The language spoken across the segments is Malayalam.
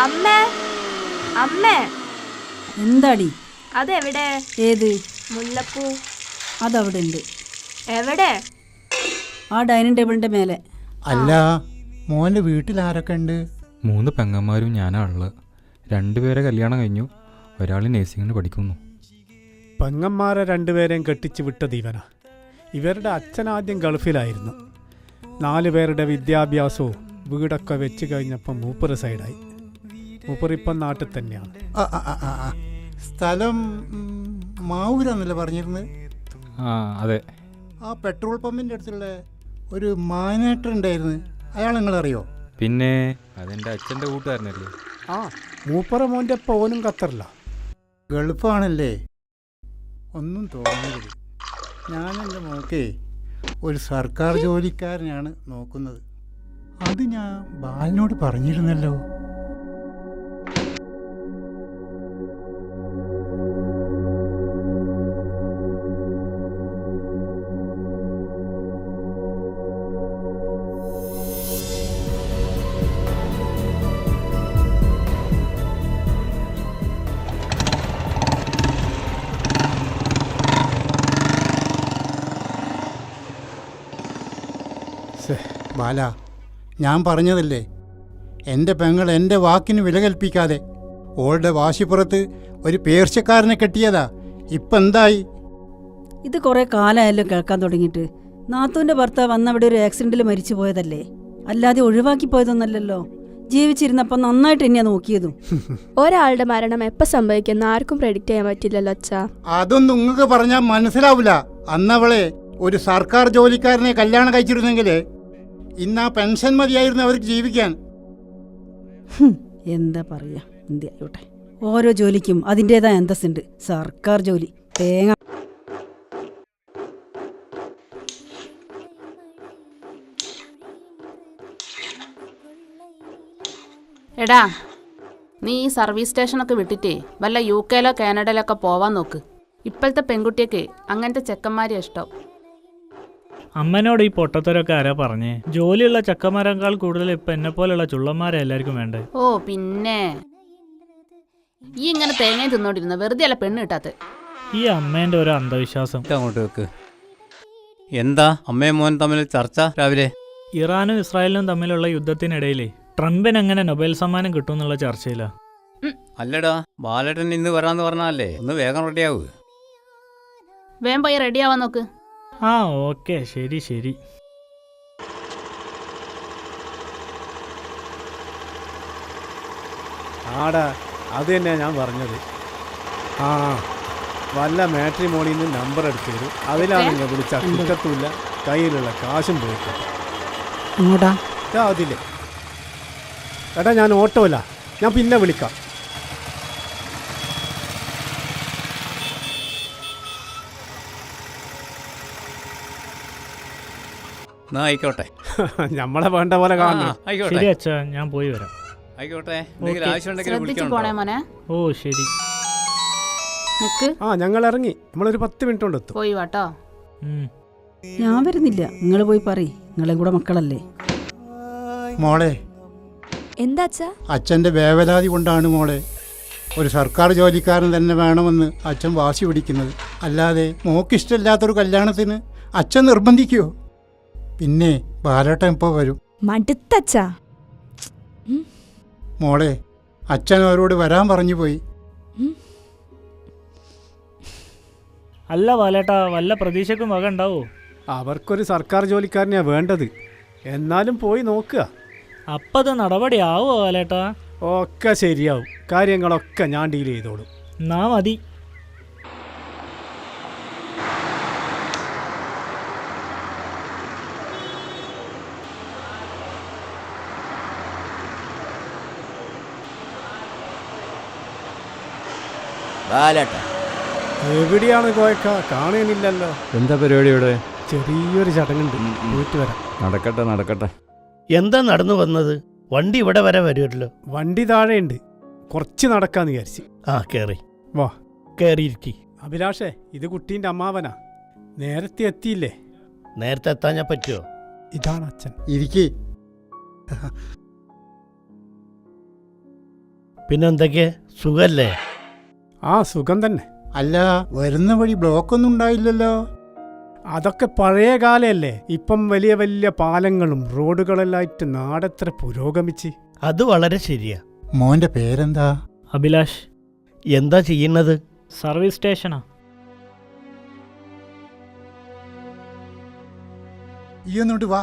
അമ്മേ അമ്മേ എന്താടി? അതെവിടെ? ഏത് മുല്ലപ്പൂ? അതവിടെ ഉണ്ട്. എവിടെ? ആ ഡൈനിങ് ടേബിളിന്റെ മേലെ. അല്ല, മോന്റെ വീട്ടിൽ ആരൊക്കെ ഉണ്ട്? 3 പെങ്ങന്മാരും ഞാനാ ഉള്ളത്. 2 പേരെ കല്യാണം കഴിഞ്ഞു, ഒരാൾ നേഴ്സിംഗിന് പഠിക്കുന്നു. പെങ്ങന്മാരെ 2 പേരെയും കെട്ടിച്ച് വിട്ടത് ഇവനാ. ഇവരുടെ അച്ഛൻ ആദ്യം ഗൾഫിലായിരുന്നു. 4 പേരുടെ വിദ്യാഭ്യാസവും വീടൊക്കെ വെച്ച് കഴിഞ്ഞപ്പോൾ മൂപ്പര് സൈഡായി. മൂപ്പറിപ്പം നാട്ടിൽ തന്നെയാണ്. സ്ഥലം മാവൂരാന്നല്ലേ പറഞ്ഞിരുന്നത്? ആ അതെ. ആ പെട്രോൾ പമ്പിൻ്റെ അടുത്തുള്ള ഒരു മാനേട്ടറുണ്ടായിരുന്നു, അയാൾ നിങ്ങളറിയോ? പിന്നെ അതെൻ്റെ അച്ഛൻ്റെ കൂട്ടുകാരനല്ലേ. ആ മൂപ്പറ മോൻ്റെ പോനും ഖത്തറില്ല. ഗൾഫാണല്ലേ? ഒന്നും തോന്നരുത്. ഞാനെൻ്റെ മോക്കേ ഒരു സർക്കാർ ജോലിക്കാരനാണ് നോക്കുന്നത്. അത് ഞാൻ ബാലിനോട് പറഞ്ഞിരുന്നല്ലോ. ബാല, ഞാൻ പറഞ്ഞതല്ലേ, എൻ്റെ പെങ്ങൾ എൻ്റെ വാക്കിന് വില കൽപ്പിക്കാതെ ഓളുടെ വാശിപ്പുറത്ത് ഒരു പേർച്ചക്കാരനെ കെട്ടിയതാ. ഇപ്പം എന്തായി? ഇത് കുറെ കാലമായല്ലോ കേൾക്കാൻ തുടങ്ങിയിട്ട്. നാത്തൂൻ്റെ ഭർത്താവ് അന്നവിടെ ഒരു ആക്സിഡന്റിൽ മരിച്ചു പോയതല്ലേ, അല്ലാതെ ഒഴിവാക്കി പോയതൊന്നല്ലല്ലോ. ജീവിച്ചിരുന്നപ്പോൾ നന്നായിട്ട് തന്നെയാ നോക്കിയതും. ഒരാളുടെ മരണം എപ്പോൾ സംഭവിക്കുന്ന ആർക്കും പ്രെഡിക്റ്റ് ചെയ്യാൻ പറ്റില്ലല്ലോ അച്ഛാ. അതൊന്നും നിങ്ങൾക്ക് പറഞ്ഞാൽ മനസ്സിലാവില്ല. അന്നവളെ ഒരു സർക്കാർ ജോലിക്കാരനെ കല്യാണം കഴിച്ചിരുന്നെങ്കിൽ ഇന്ന് ആ പെൻഷൻ മതിയായിരുന്നു അവർക്ക് ജീവിക്കാൻ. എന്താ പറയാ, എന്തിയായിട്ടെ, ഓരോ ജോലിക്കും അതിൻ്റെതായ അന്തസ്സുണ്ട്. സർക്കാർ ജോലി തേങ്ങ. എടാ, നീ ഈ സർവീസ് സ്റ്റേഷനൊക്കെ വിട്ടിട്ടേ വല്ല UK കാനഡയിലൊക്കെ പോവാൻ നോക്ക്. ഇപ്പോഴത്തെ പെൺകുട്ടിയൊക്കെ അങ്ങനത്തെ ചെക്കന്മാരെ ഇഷ്ടം. അമ്മനോട് ഈ പൊട്ടത്തരൊക്കെ ആരാ പറഞ്ഞേ? ജോലിയുള്ള ചക്കന്മാരെക്കാൾ കൂടുതൽ ഇപ്പം എന്നെ പോലെയുള്ള ചുള്ളന്മാരെ എല്ലാവർക്കും വേണ്ടേ. ഓ പിന്നെ ഈ ഇങ്ങനെ തേങ്ങ തിന്നോണ്ടിരുന്ന വെറുതെ അല്ല പെണ്ണ് കിട്ടാത്ത. ഈ അമ്മേന്റെ ഒരു അന്ധവിശ്വാസം. അങ്ങോട്ട് വെക്ക്. എന്താ അമ്മയും മോൻ തമ്മിൽ ചർച്ച രാവിലെ? ഇറാനും ഇസ്രായേലിനും തമ്മിലുള്ള യുദ്ധത്തിനിടയിലേ ട്രംപിന് എങ്ങനെ നൊബേൽ സമ്മാനം കിട്ടും എന്നുള്ള ചർച്ചയിലാ. അല്ലടാ, ബാലേട്ടൻ ഇന്ന് വരാന്ന് പറഞ്ഞാലേ ഒന്ന് വേഗം റെഡിയാവൂ. വേഗം പോയി റെഡിയാവാൻ നോക്ക്. ആ ഓക്കെ, ശരി ശരി. ആടാ, അത് തന്നെയാണ് ഞാൻ പറഞ്ഞത്. ആ വല്ല മാട്രിമോണിന്ന് നമ്പർ എടുത്തു തരും. അതിലാണ് നിങ്ങൾ വിളിച്ചാൽ കിട്ടത്തുമില്ല, കയ്യിലുള്ള കാശും പോയിട്ടുണ്ട്. അങ്ങോട്ടാ അതില്ലേ എടാ, ഞാൻ ഓട്ടോ അല്ല, ഞാൻ പിന്നെ വിളിക്കാം. ആയിക്കോട്ടെ. നമ്മളെ വേണ്ട പോലെ കാണണം. ആയിക്കോട്ടെ, ശരി അച്ഛാ, ഞാൻ പോയി വരാം. ആയിക്കോട്ടെ. എന്തെങ്കിലും ആവശ്യമുണ്ടെങ്കിൽ ശ്രദ്ധിച്ചു പോണേ മോനെ. ഓ ശരി. നിക്ക്, ആ ഞങ്ങൾ ഇറങ്ങി. നമ്മളൊരു 10 മിനിറ്റ് കൊണ്ട് എത്തും. പോയി വാട്ടോ. ഞാൻ വരുന്നില്ല, നിങ്ങൾ പോയി പറയ്, നിങ്ങളെ കൂടെ മക്കളല്ലേ. മോളെ, എന്താ അച്ഛാ? അച്ഛൻ്റെ വേവലാതി കൊണ്ടാണ് മോളെ ഒരു സർക്കാർ ജോലിക്കാരൻ തന്നെ വേണമെന്ന് അച്ഛൻ വാശി പിടിക്കുന്നത്. അല്ലാതെ മോക്കിഷ്ടമില്ലാത്തൊരു കല്യാണത്തിന് അച്ഛൻ നിർബന്ധിക്കുമോ? പിന്നെ ബാലേട്ടൻ ഇപ്പോൾ വരും. മടുത്തച്ഛാ. മോളെ, അച്ഛൻ അവരോട് വരാൻ പറഞ്ഞു പോയി. അല്ല ബാലേട്ടാ, വല്ല പ്രതീക്ഷക്കും വക ഉണ്ടാവോ? അവർക്കൊരു സർക്കാർ ജോലിക്കാരനെയാണ് വേണ്ടത്. എന്നാലും പോയി നോക്കുക. അപ്പത് നടപടി ആവോ ബാലേട്ടാ? ഒക്കെ ശരിയാവും, കാര്യങ്ങളൊക്കെ ഞാൻ ഡീൽ ചെയ്തോളും. എന്നാ മതി. എവിടെയാണ് കോയക്ക? കാണുന്നില്ലല്ലോ. എന്താ പരിപാടി ഇവിടെ? ചെറിയൊരു ചടങ്ങുണ്ട്, പോയിട്ട് വരാം. നടക്കട്ടെ നടക്കട്ടെ. എന്താ നടന്നു വന്നത്? വണ്ടി ഇവിടെ വരെ വരുമല്ലോ. വണ്ടി താഴെയുണ്ട്, കുറച്ച് നടക്കാന്ന് വിചാരിച്ച്. ആ കേറി വാ, കയറിയിരിക്കി. അഭിലാഷേ, ഇത് കുട്ടീൻ്റെ അമ്മാവനാ. നേരത്തെ എത്തിയില്ലേ? നേരത്തെ എത്താൻ ഞാൻ പറ്റുമോ? ഇതാണ് അച്ഛൻ. ഇരിക്കേ. പിന്നെന്തൊക്കെ സുഖല്ലേ? ആ സുഖം തന്നെ. അല്ല, വരുന്ന വഴി ബ്ലോക്കൊന്നും ഉണ്ടായില്ലല്ലോ? അതൊക്കെ പഴയ കാലമല്ലേ. ഇപ്പം വലിയ വലിയ പാലങ്ങളും റോഡുകളെല്ലായിട്ട് നാടെത്ര പുരോഗമിച്ച്. അത് വളരെ ശരിയാ. മോന്റെ പേരെന്താ? അഭിലാഷ്. എന്താ ചെയ്യുന്നത്? സർവീസ് സ്റ്റേഷനാ. ഈ ഒന്നോട്ട് വാ.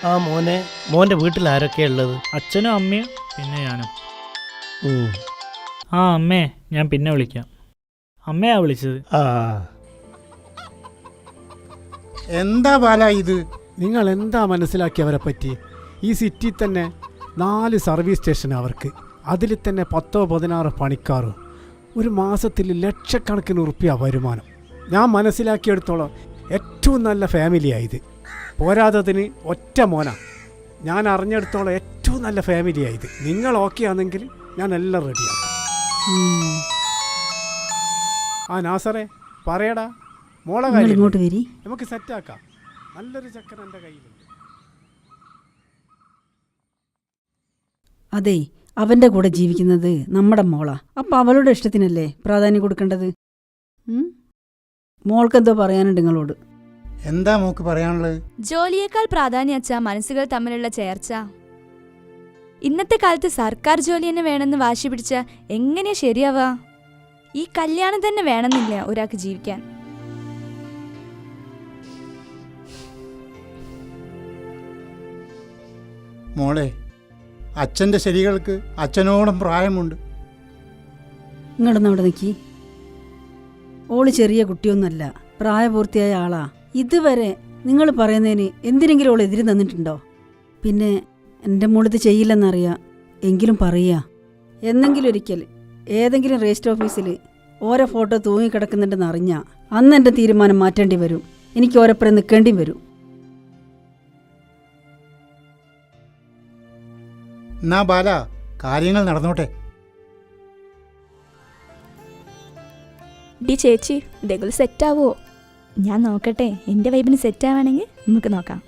ആ മോന്റെ വീട്ടിൽ ആരൊക്കെയാ ഉള്ളത്? അച്ഛനും അമ്മയും പിന്നെ ഞാനും. ഉം. ആ അമ്മേ, ഞാൻ പിന്നെ വിളിക്കാം. അമ്മയാ വിളിച്ചത്. ആ എന്താ ബാല ഇത്? നിങ്ങൾ എന്താ മനസ്സിലാക്കിയവരെ പറ്റി? ഈ സിറ്റിയിൽ തന്നെ 4 സർവീസ് സ്റ്റേഷൻ അവർക്ക്. അതിൽ തന്നെ 10-16 പണിക്കാരും. ഒരു മാസത്തിൽ ലക്ഷക്കണക്കിന് ഉറുപ്പിക വരുമാനം. ഞാൻ മനസ്സിലാക്കിയെടുത്തോളം ഏറ്റവും നല്ല ഫാമിലിയായത്. പോരാത്തതിന് ഒറ്റ മോനാ. ഞാൻ അറിഞ്ഞെടുത്തോളം ഏറ്റവും നല്ല ഫാമിലിയായത്. നിങ്ങൾ ഓക്കെ ആണെങ്കിൽ ഞാൻ എല്ലാം റെഡിയാണ്. ആ നാസറേ, പറയടാ, മോളെ കാര്യം ഇങ്ങോട്ട് വരി. നമുക്ക് സെറ്റാക്കാം. നല്ലൊരു ചക്കൻ എൻ്റെ കയ്യിലുണ്ട്. അതെ, അവൻ്റെ കൂടെ ജീവിക്കുന്നത് നമ്മുടെ മോളാ. അപ്പം അവളുടെ ഇഷ്ടത്തിനല്ലേ പ്രാധാന്യം കൊടുക്കേണ്ടത്? മോൾക്കെന്തോ പറയാനുണ്ട് നിങ്ങളോട്. എന്താ മോക്ക് പറയാനുള്ളത്? ജോലിയേക്കാൾ പ്രാധാന്യം അച്ഛാ മനസ്സുകൾ തമ്മിലുള്ള ചേർച്ച. ഇന്നത്തെ കാലത്ത് സർക്കാർ ജോലി തന്നെ വേണമെന്ന് വാശി പിടിച്ച എങ്ങനെയാ ശരിയാവാ? ഈ കല്യാണം തന്നെ വേണമെന്നില്ല ഒരാൾക്ക് ജീവിക്കാൻ. മോളെ, അച്ഛൻ്റെ ശരികൾക്ക് അച്ഛനോളം പ്രായമുണ്ട്. നിങ്ങളൊന്ന് അവിടെ നിൽക്കി. ഓള് ചെറിയ കുട്ടിയൊന്നുമല്ല, പ്രായപൂർത്തിയായ ആളാ. ഇതുവരെ നിങ്ങൾ പറയുന്നതിന് എന്തിനെങ്കിലും ഓൾ എതിര് തന്നിട്ടുണ്ടോ? പിന്നെ എൻ്റെ മോളിത് ചെയ്യില്ലെന്നറിയാം, എങ്കിലും പറയുക. എന്നെങ്കിലും ഒരിക്കൽ ഏതെങ്കിലും രജിസ്റ്റർ ഓഫീസിൽ ഓരോ ഫോട്ടോ തൂങ്ങിക്കിടക്കുന്നുണ്ടെന്ന് അറിഞ്ഞാൽ അന്ന് എൻ്റെ തീരുമാനം മാറ്റേണ്ടി വരും. എനിക്ക് ഓരോപ്പുറം നിൽക്കേണ്ടി വരും. എന്നാ ബാല, കാര്യങ്ങൾ നടന്നോട്ടെ. ഡി ചേച്ചി, ഇതേക്കുള്ള സെറ്റാവോ? ഞാൻ നോക്കട്ടെ. എൻ്റെ വൈബിന് സെറ്റാവാണെങ്കിൽ നമുക്ക് നോക്കാം.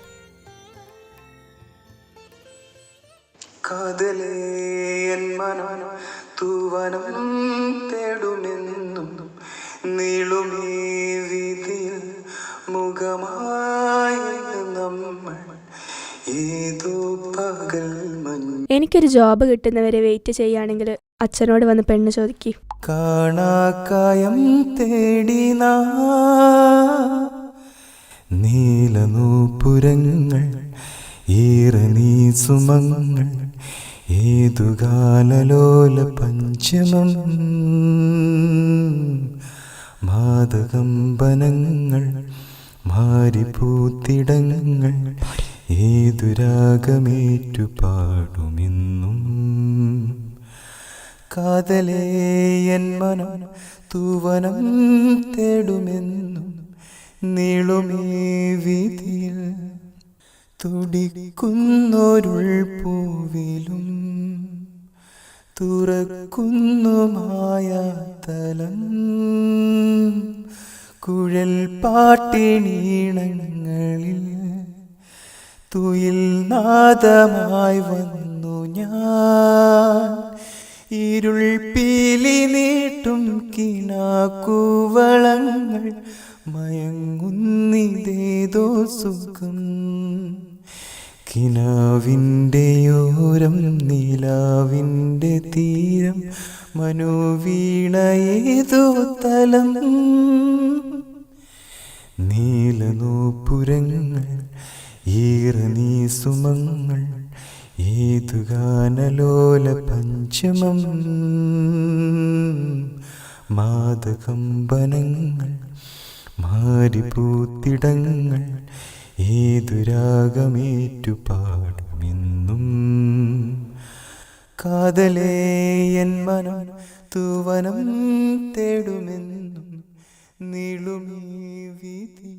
കാതലേ എൻ മനം തൂവനം തേടുമെന്നും നീളുമേ വീതിയിൽ മുഖമായി നമ്മൾ ഏതോ പകൽ മഞ്ഞ. എനിക്കൊരു ജോബ് കിട്ടുന്നവരെ വെയിറ്റ് ചെയ്യുകയാണെങ്കിൽ അച്ഛനോട് വന്ന് പെണ്ണ് ചോദിക്കി. കാണാക്കായം തേടി നീലനൂപുരങ്ങൾ ഈറനീ സുമങ്ങൾ ഏതുകാലലോല പഞ്ചമം മാതകമ്പനങ്ങൾ മാരിപൂത്തിടങ്ങൾ ഏതുരാഗമേറ്റു പാടുമെന്നും. കാതലേ എൻ മനം തൂവനം തേടുമെന്നും നീളുമേ വീതിയിൽ തുടിക്കുന്നൊരുൾ പൂവിലും തുറക്കുന്നു മായാതലം കുഴൽ പാട്ടിനീണങ്ങളിൽ തുയിൽ നാദമായി വന്നു ഞാൻ. ഇരുൾ പീലി നീട്ടും കിനാക്കുവളങ്ങൾ മയങ്ങുന്നിതേതോ സുഖം. കിനാവിൻ്റെയോരം നീലാവിൻ്റെ തീരം മനോവീണയേതോ തലം. നീലനൂപുരങ്ങൾ ഈറനീ സുമങ്ങൾ ഏതുഗാനലോല പഞ്ചമം മാതകമ്പനങ്ങൾ മാരിപൂത്തിടങ്ങൾ ഏതുരാഗമേറ്റു പാടുമെന്നും. കാതലേ എൻ മനം തൂവനം തേടുമെന്നും നീളുമീ വീതി